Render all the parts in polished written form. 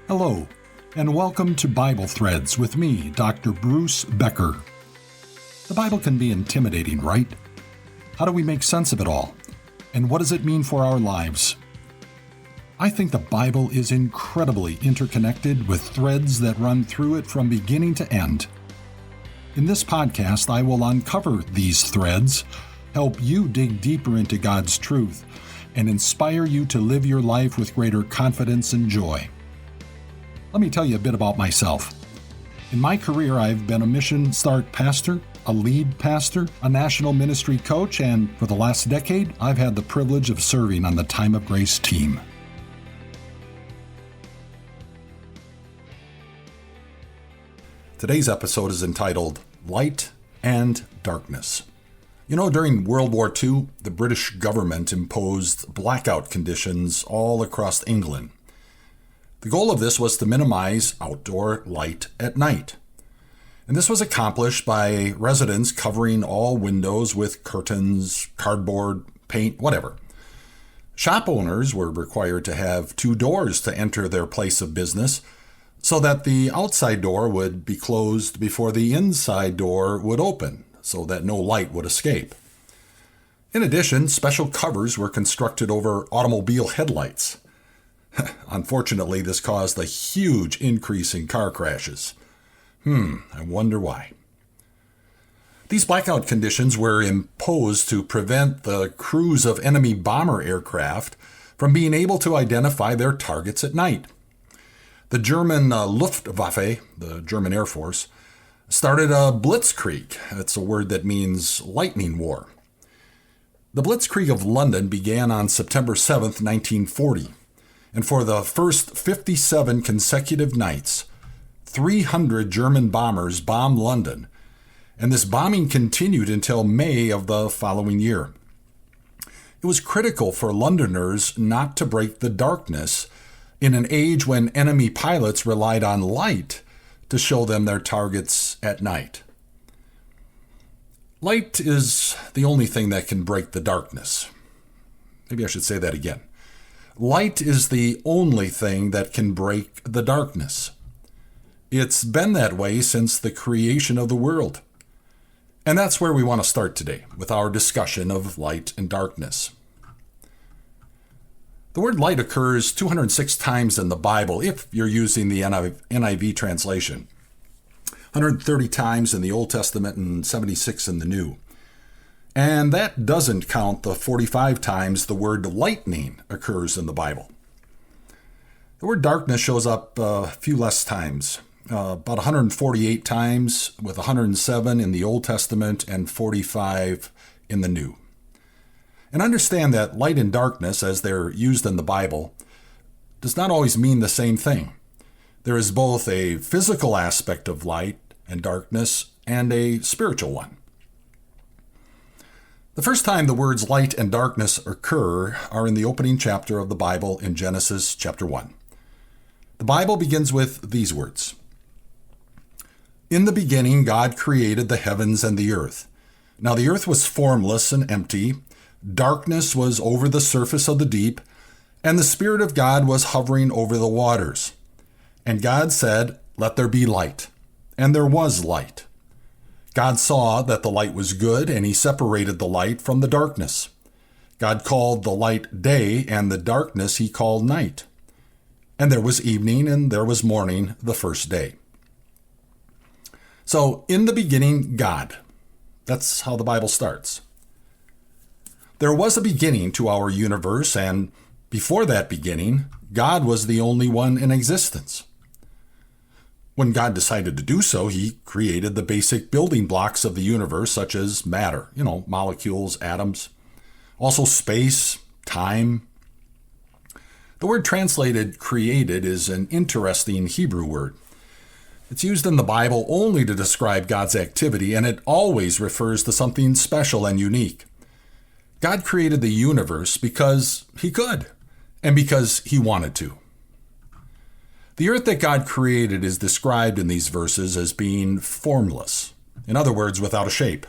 Hello, and welcome to Bible Threads with me, Dr. Bruce Becker. The Bible can be intimidating, right? How do we make sense of it all? And what does it mean for our lives? I think the Bible is incredibly interconnected with threads that run through it from beginning to end. In this podcast, I will uncover these threads, help you dig deeper into God's truth, and inspire you to live your life with greater confidence and joy. Let me tell you a bit about myself. In my career, I've been a Mission Start pastor, a lead pastor, a national ministry coach, and for the last decade, I've had the privilege of serving on the Time of Grace team. Today's episode is entitled Light and Darkness. You know, during World War II, the British government imposed blackout conditions all across England. The goal of this was to minimize outdoor light at night. And this was accomplished by residents covering all windows with curtains, cardboard, paint, whatever. Shop owners were required to have 2 doors to enter their place of business so that the outside door would be closed before the inside door would open so that no light would escape. In addition, special covers were constructed over automobile headlights. Unfortunately, this caused a huge increase in car crashes. I wonder why. These blackout conditions were imposed to prevent the crews of enemy bomber aircraft from being able to identify their targets at night. The German Luftwaffe, the German Air Force, started a blitzkrieg. That's a word that means lightning war. The Blitzkrieg of London began on September 7th, 1940. And for the first 57 consecutive nights, 300 German bombers bombed London, and this bombing continued until May of the following year. It was critical for Londoners not to break the darkness in an age when enemy pilots relied on light to show them their targets at night. Light is the only thing that can break the darkness. Maybe I should say that again. Light is the only thing that can break the darkness. It's been that way since the creation of the world. And that's where we want to start today, with our discussion of light and darkness. The word light occurs 206 times in the Bible, if you're using the NIV translation. 130 times in the Old Testament and 76 in the New. And that doesn't count the 45 times the word lightning occurs in the Bible. The word darkness shows up a few less times, about 148 times, with 107 in the Old Testament and 45 in the New. And understand that light and darkness, as they're used in the Bible, does not always mean the same thing. There is both a physical aspect of light and darkness and a spiritual one. The first time the words light and darkness occur are in the opening chapter of the Bible in Genesis chapter 1. The Bible begins with these words. In the beginning, God created the heavens and the earth. Now the earth was formless and empty. Darkness was over the surface of the deep, and the Spirit of God was hovering over the waters. And God said, "Let there be light." And there was light. God saw that the light was good, and he separated the light from the darkness. God called the light day, and the darkness he called night. And there was evening, and there was morning the first day. So, in the beginning, God. That's how the Bible starts. There was a beginning to our universe, and before that beginning, God was the only one in existence. When God decided to do so, he created the basic building blocks of the universe, such as matter, molecules, atoms, also space, time. The word translated created is an interesting Hebrew word. It's used in the Bible only to describe God's activity, and it always refers to something special and unique. God created the universe because he could, and because he wanted to. The earth that God created is described in these verses as being formless, in other words, without a shape.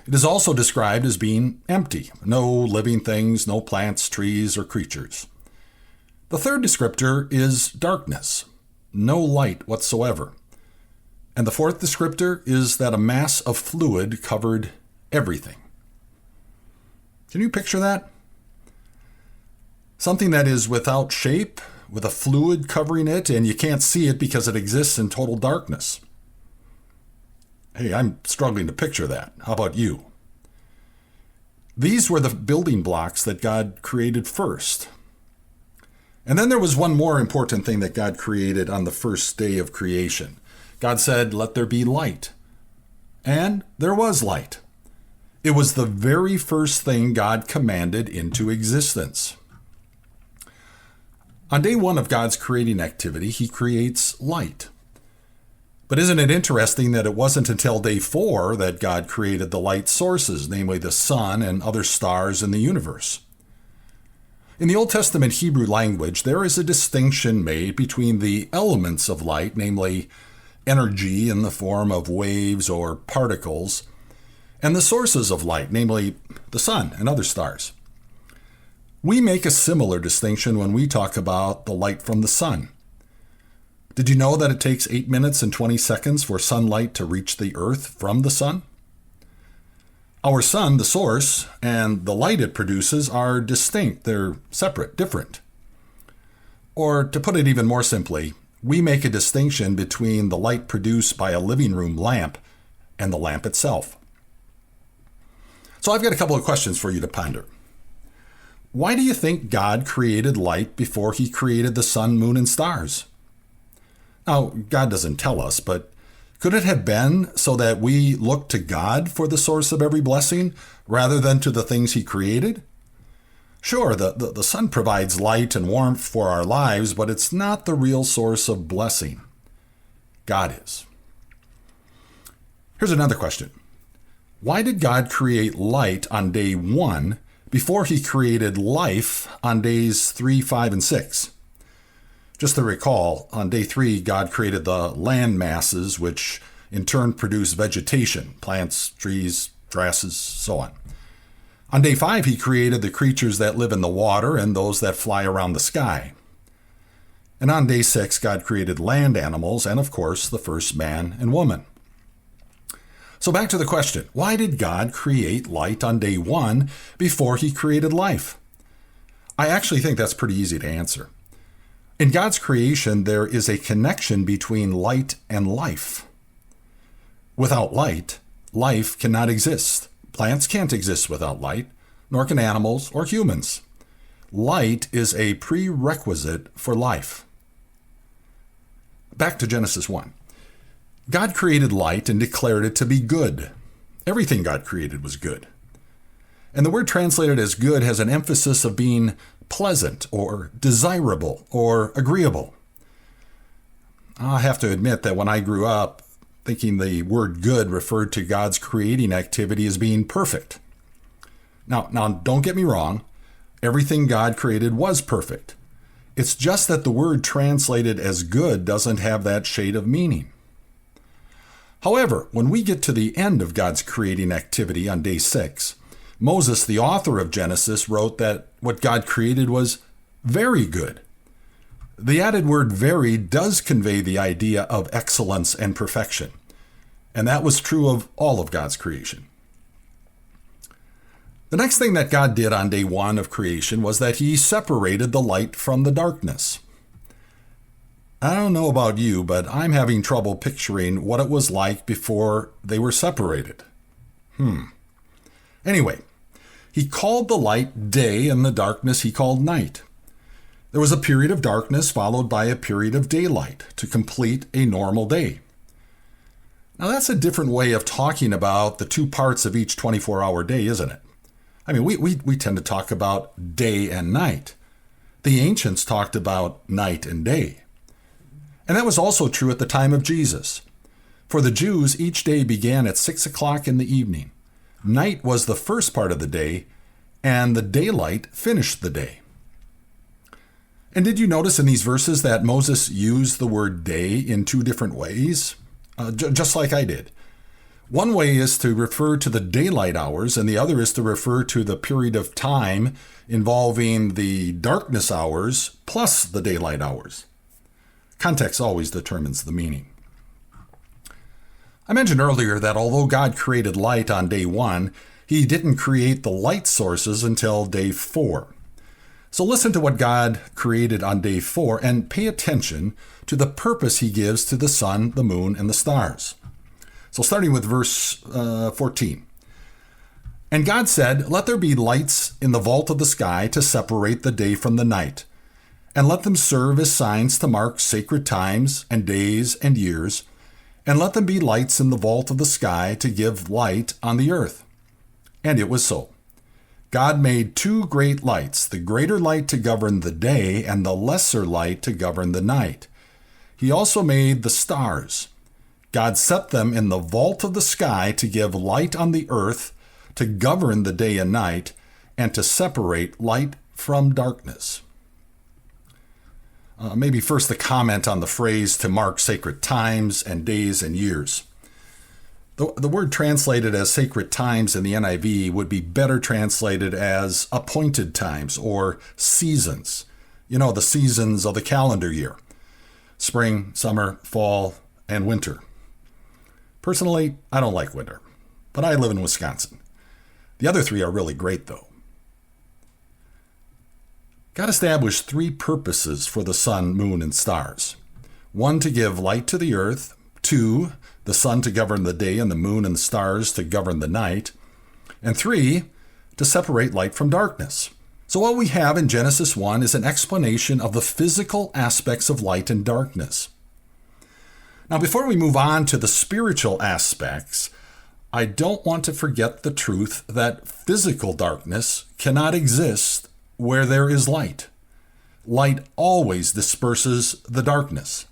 It is also described as being empty, no living things, no plants, trees, or creatures. The third descriptor is darkness, no light whatsoever. And the fourth descriptor is that a mass of fluid covered everything. Can you picture that? Something that is without shape, with a fluid covering it, and you can't see it because it exists in total darkness. Hey, I'm struggling to picture that. How about you? These were the building blocks that God created first. And then there was one more important thing that God created on the first day of creation. God said, "Let there be light." And there was light. It was the very first thing God commanded into existence. On day one of God's creating activity, he creates light. But isn't it interesting that it wasn't until day 4 that God created the light sources, namely the sun and other stars in the universe? In the Old Testament Hebrew language, there is a distinction made between the elements of light, namely energy in the form of waves or particles, and the sources of light, namely the sun and other stars. We make a similar distinction when we talk about the light from the sun. Did you know that it takes 8 minutes and 20 seconds for sunlight to reach the earth from the sun? Our sun, the source, and the light it produces are distinct. They're separate, different. Or to put it even more simply, we make a distinction between the light produced by a living room lamp and the lamp itself. So I've got a couple of questions for you to ponder. Why do you think God created light before he created the sun, moon, and stars? Now, God doesn't tell us, but could it have been so that we look to God for the source of every blessing rather than to the things he created? Sure, the sun provides light and warmth for our lives, but it's not the real source of blessing. God is. Here's another question. Why did God create light on day 1 before he created life on days 3, 5, and 6? Just to recall, on day 3, God created the land masses, which in turn produce vegetation, plants, trees, grasses, so on. On day 5, he created the creatures that live in the water and those that fly around the sky. And on day 6, God created land animals and, of course, the first man and woman. So back to the question, why did God create light on day 1 before he created life? I actually think that's pretty easy to answer. In God's creation, there is a connection between light and life. Without light, life cannot exist. Plants can't exist without light, nor can animals or humans. Light is a prerequisite for life. Back to Genesis 1. God created light and declared it to be good. Everything God created was good. And the word translated as good has an emphasis of being pleasant or desirable or agreeable. I have to admit that when I grew up thinking the word good referred to God's creating activity as being perfect. Now don't get me wrong. Everything God created was perfect. It's just that the word translated as good doesn't have that shade of meaning. However, when we get to the end of God's creating activity on day 6, Moses, the author of Genesis, wrote that what God created was very good. The added word very does convey the idea of excellence and perfection, and that was true of all of God's creation. The next thing that God did on day 1 of creation was that he separated the light from the darkness. I don't know about you, but I'm having trouble picturing what it was like before they were separated. Anyway, he called the light day and the darkness he called night. There was a period of darkness followed by a period of daylight to complete a normal day. Now that's a different way of talking about the two parts of each 24-hour day, isn't it? I mean, we tend to talk about day and night. The ancients talked about night and day. And that was also true at the time of Jesus. For the Jews, each day began at 6 o'clock in the evening. Night was the first part of the day, and the daylight finished the day. And did you notice in these verses that Moses used the word day in 2 different ways? Just like I did. One way is to refer to the daylight hours, and the other is to refer to the period of time involving the darkness hours plus the daylight hours. Context always determines the meaning. I mentioned earlier that although God created light on day 1, he didn't create the light sources until day 4. So listen to what God created on day 4 and pay attention to the purpose he gives to the sun, the moon, and the stars. So starting with verse 14. And God said, "Let there be lights in the vault of the sky to separate the day from the night, and let them serve as signs to mark sacred times and days and years, and let them be lights in the vault of the sky to give light on the earth." And it was so. God made 2 great lights, the greater light to govern the day and the lesser light to govern the night. He also made the stars. God set them in the vault of the sky to give light on the earth, to govern the day and night, and to separate light from darkness. Maybe first the comment on the phrase to mark sacred times and days and years. The word translated as sacred times in the NIV would be better translated as appointed times or seasons. You know, the seasons of the calendar year: spring, summer, fall, and winter. Personally, I don't like winter, but I live in Wisconsin. The other 3 are really great, though. God established 3 purposes for the sun, moon, and stars. 1, to give light to the earth. 2, the sun to govern the day and the moon and the stars to govern the night. And 3, to separate light from darkness. So what we have in Genesis 1 is an explanation of the physical aspects of light and darkness. Now, before we move on to the spiritual aspects, I don't want to forget the truth that physical darkness cannot exist where there is light. Light always disperses the darkness.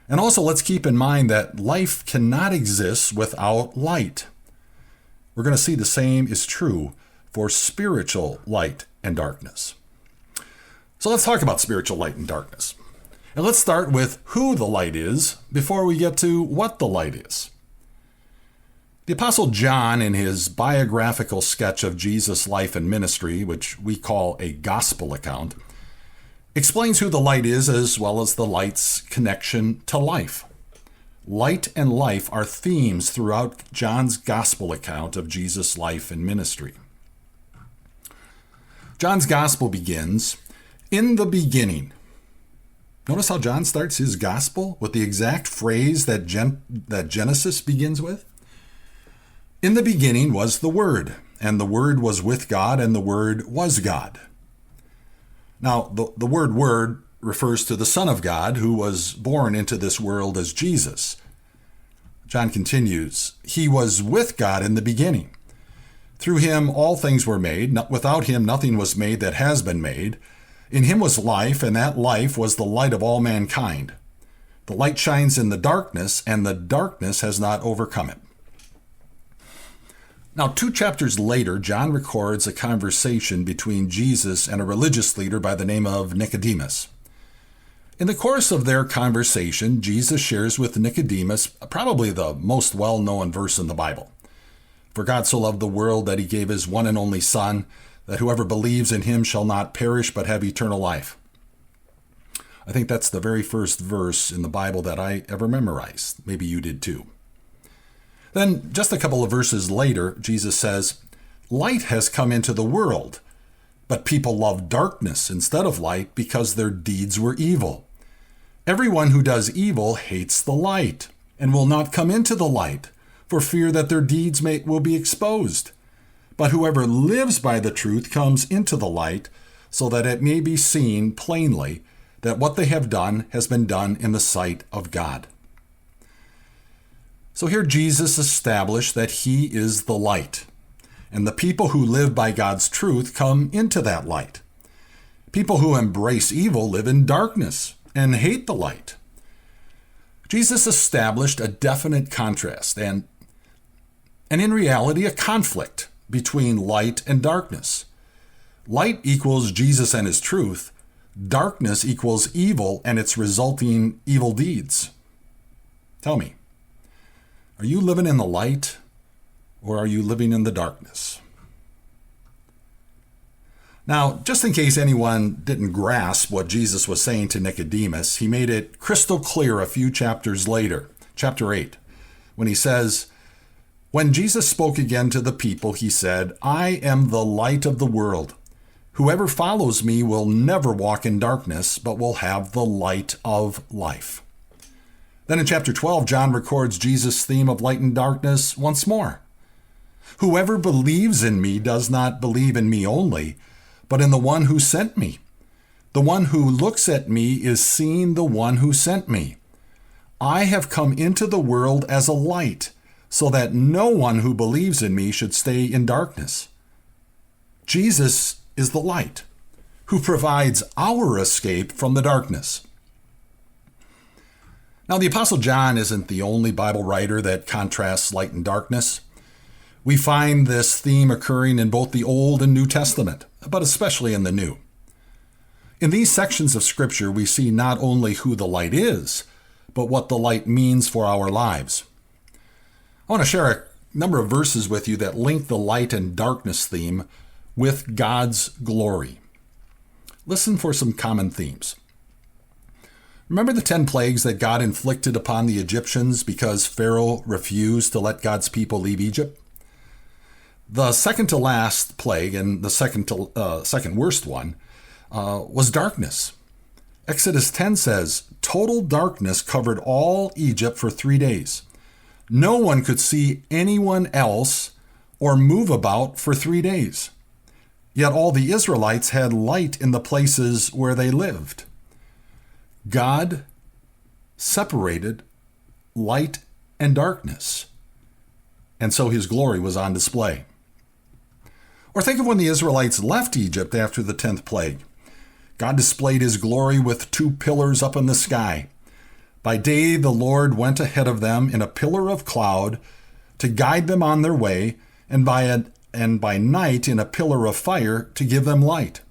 And also, let's keep in mind that life cannot exist without light. We're going to see the same is true for spiritual light and darkness. So let's talk about spiritual light and darkness. And let's start with who the light is before we get to what the light is. The Apostle John, in his biographical sketch of Jesus' life and ministry, which we call a gospel account, explains who the light is as well as the light's connection to life. Light and life are themes throughout John's gospel account of Jesus' life and ministry. John's gospel begins, "In the beginning." Notice how John starts his gospel with the exact phrase that Genesis begins with. "In the beginning was the Word, and the Word was with God, and the Word was God." Now, the word "word" refers to the Son of God, who was born into this world as Jesus. John continues, "He was with God in the beginning. Through him all things were made. Without him nothing was made that has been made. In him was life, and that life was the light of all mankind. The light shines in the darkness, and the darkness has not overcome it." Now, 2 chapters later, John records a conversation between Jesus and a religious leader by the name of Nicodemus. In the course of their conversation, Jesus shares with Nicodemus probably the most well-known verse in the Bible. "For God so loved the world that he gave his one and only Son, that whoever believes in him shall not perish but have eternal life." I think that's the very first verse in the Bible that I ever memorized. Maybe you did too. Then, just a couple of verses later, Jesus says, "Light has come into the world, but people love darkness instead of light because their deeds were evil. Everyone who does evil hates the light and will not come into the light for fear that their deeds will be exposed. But whoever lives by the truth comes into the light so that it may be seen plainly that what they have done has been done in the sight of God." So here Jesus established that he is the light, and the people who live by God's truth come into that light. People who embrace evil live in darkness and hate the light. Jesus established a definite contrast and in reality a conflict between light and darkness. Light equals Jesus and his truth. Darkness equals evil and its resulting evil deeds. Tell me, Are you living in the light, or are you living in the darkness? Now, just in case anyone didn't grasp what Jesus was saying to Nicodemus, he made it crystal clear a few chapters later, chapter 8, when he says, "When Jesus spoke again to the people, he said, 'I am the light of the world. Whoever follows me will never walk in darkness, but will have the light of life.'" Then in chapter 12, John records Jesus' theme of light and darkness once more. "Whoever believes in me does not believe in me only, but in the one who sent me. The one who looks at me is seeing the one who sent me. I have come into the world as a light, so that no one who believes in me should stay in darkness." Jesus is the light, who provides our escape from the darkness. Now, the Apostle John isn't the only Bible writer that contrasts light and darkness. We find this theme occurring in both the Old and New Testament, but especially in the New. In these sections of Scripture, we see not only who the light is, but what the light means for our lives. I want to share a number of verses with you that link the light and darkness theme with God's glory. Listen for some common themes. Remember the 10 plagues that God inflicted upon the Egyptians because Pharaoh refused to let God's people leave Egypt? The second to last plague, and the second worst one, was darkness. Exodus 10 says, "Total darkness covered all Egypt for 3 days. No one could see anyone else or move about for 3 days. Yet all the Israelites had light in the places where they lived." God separated light and darkness, and so his glory was on display. Or think of when the Israelites left Egypt after the 10th plague. God displayed his glory with 2 pillars up in the sky. By day, the Lord went ahead of them in a pillar of cloud to guide them on their way, and by night in a pillar of fire to give them light,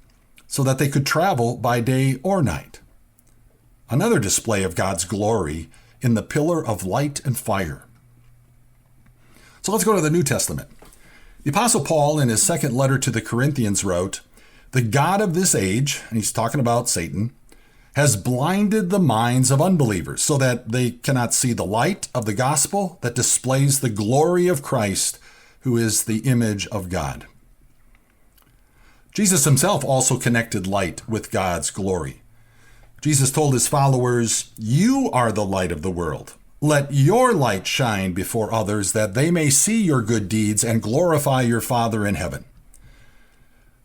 so that they could travel by day or night. Another display of God's glory in the pillar of light and fire. So let's go to the New Testament. The Apostle Paul, in his second letter to the Corinthians, wrote, "The God of this age," and he's talking about Satan, "has blinded the minds of unbelievers so that they cannot see the light of the gospel that displays the glory of Christ, who is the image of God." Jesus himself also connected light with God's glory. Jesus told his followers, "You are the light of the world. Let your light shine before others, that they may see your good deeds and glorify your Father in heaven."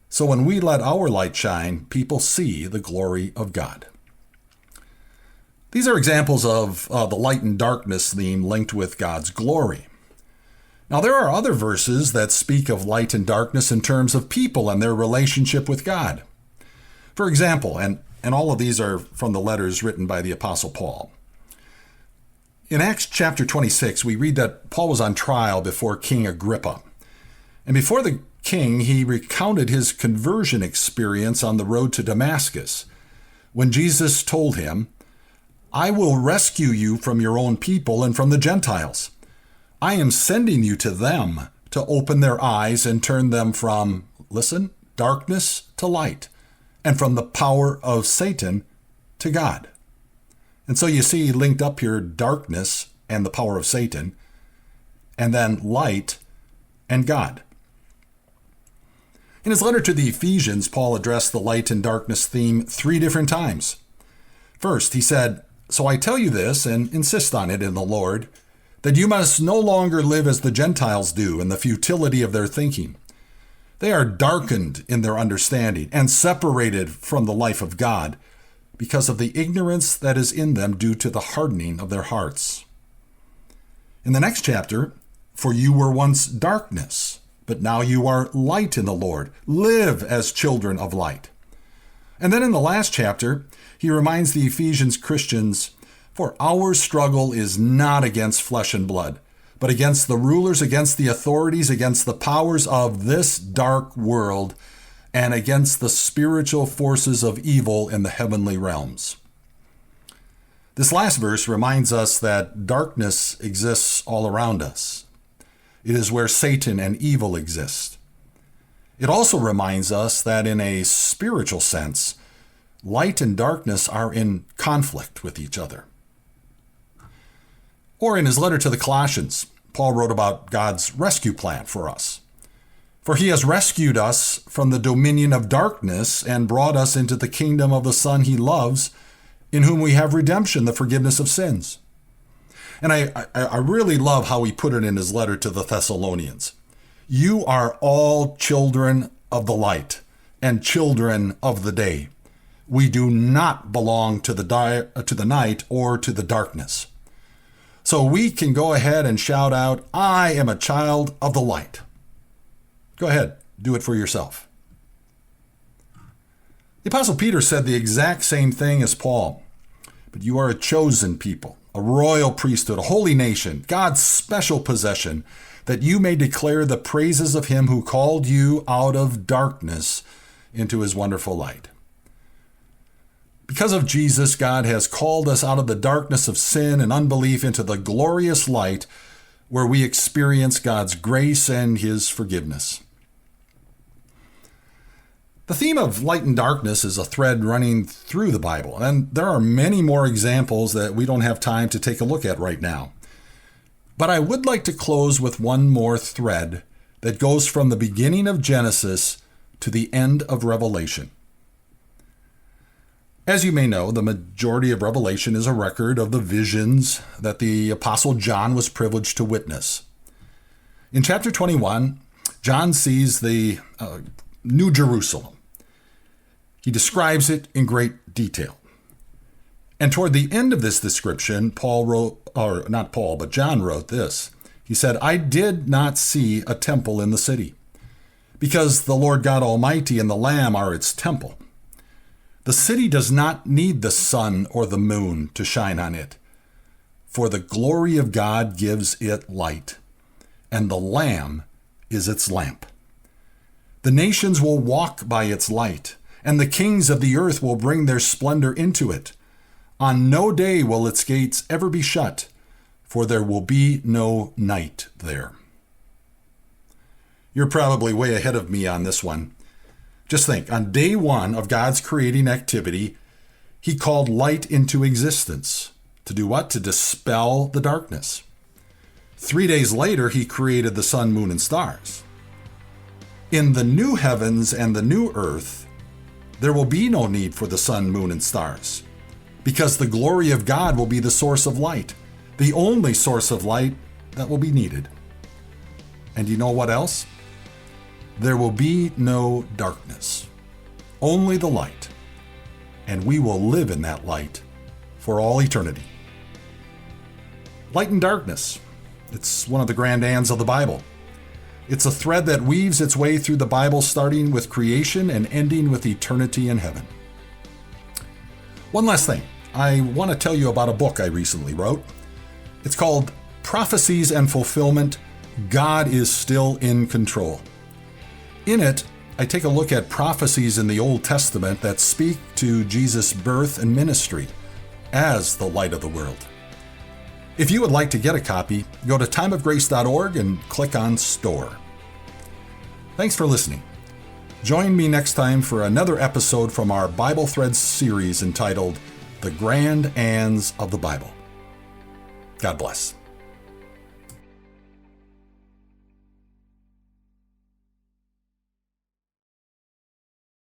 So when we let our light shine, people see the glory of God. These are examples of the light and darkness theme linked with God's glory. Now, there are other verses that speak of light and darkness in terms of people and their relationship with God. For example, and all of these are from the letters written by the Apostle Paul. In Acts chapter 26, we read that Paul was on trial before King Agrippa. And before the king, he recounted his conversion experience on the road to Damascus, when Jesus told him, "I will rescue you from your own people and from the Gentiles. I am sending you to them to open their eyes and turn them from," listen, "darkness to light, and from the power of Satan to God." And so you see linked up here darkness and the power of Satan, and then light and God. In his letter to the Ephesians, Paul addressed the light and darkness theme 3 different times. First, he said, "So I tell you this, and insist on it in the Lord, that you must no longer live as the Gentiles do in the futility of their thinking. They are darkened in their understanding and separated from the life of God because of the ignorance that is in them due to the hardening of their hearts." In the next chapter, "For you were once darkness, but now you are light in the Lord. Live as children of light." And then in the last chapter, he reminds the Ephesians Christians, "For our struggle is not against flesh and blood, but against the rulers, against the authorities, against the powers of this dark world, and against the spiritual forces of evil in the heavenly realms." This last verse reminds us that darkness exists all around us. It is where Satan and evil exist. It also reminds us that in a spiritual sense, light and darkness are in conflict with each other. Or in his letter to the Colossians, Paul wrote about God's rescue plan for us. For he has rescued us from the dominion of darkness and brought us into the kingdom of the Son he loves, in whom we have redemption, the forgiveness of sins. And I really love how he put it in his letter to the Thessalonians. You are all children of the light and children of the day. We do not belong to the night or to the darkness. So we can go ahead and shout out, I am a child of the light. Go ahead, do it for yourself. The Apostle Peter said the exact same thing as Paul. But you are a chosen people, a royal priesthood, a holy nation, God's special possession, that you may declare the praises of him who called you out of darkness into his wonderful light. Because of Jesus, God has called us out of the darkness of sin and unbelief into the glorious light where we experience God's grace and his forgiveness. The theme of light and darkness is a thread running through the Bible, and there are many more examples that we don't have time to take a look at right now. But I would like to close with one more thread that goes from the beginning of Genesis to the end of Revelation. As you may know, the majority of Revelation is a record of the visions that the Apostle John was privileged to witness. In chapter 21, John sees the New Jerusalem. He describes it in great detail. And toward the end of this description, John wrote this. He said, I did not see a temple in the city, because the Lord God Almighty and the Lamb are its temple. The city does not need the sun or the moon to shine on it, for the glory of God gives it light, and the Lamb is its lamp. The nations will walk by its light, and the kings of the earth will bring their splendor into it. On no day will its gates ever be shut, for there will be no night there. You're probably way ahead of me on this one. Just think, on day one of God's creating activity, he called light into existence. To do what? To dispel the darkness. 3 days later, he created the sun, moon, and stars. In the new heavens and the new earth, there will be no need for the sun, moon, and stars, because the glory of God will be the source of light, the only source of light that will be needed. And you know what else? There will be no darkness, only the light, and we will live in that light for all eternity. Light and darkness. It's one of the grand ands of the Bible. It's a thread that weaves its way through the Bible, starting with creation and ending with eternity in heaven. One last thing. I want to tell you about a book I recently wrote. It's called Prophecies and Fulfillment, God is Still in Control. In it, I take a look at prophecies in the Old Testament that speak to Jesus' birth and ministry as the light of the world. If you would like to get a copy, go to timeofgrace.org and click on Store. Thanks for listening. Join me next time for another episode from our Bible Threads series entitled The Grand Ands of the Bible. God bless.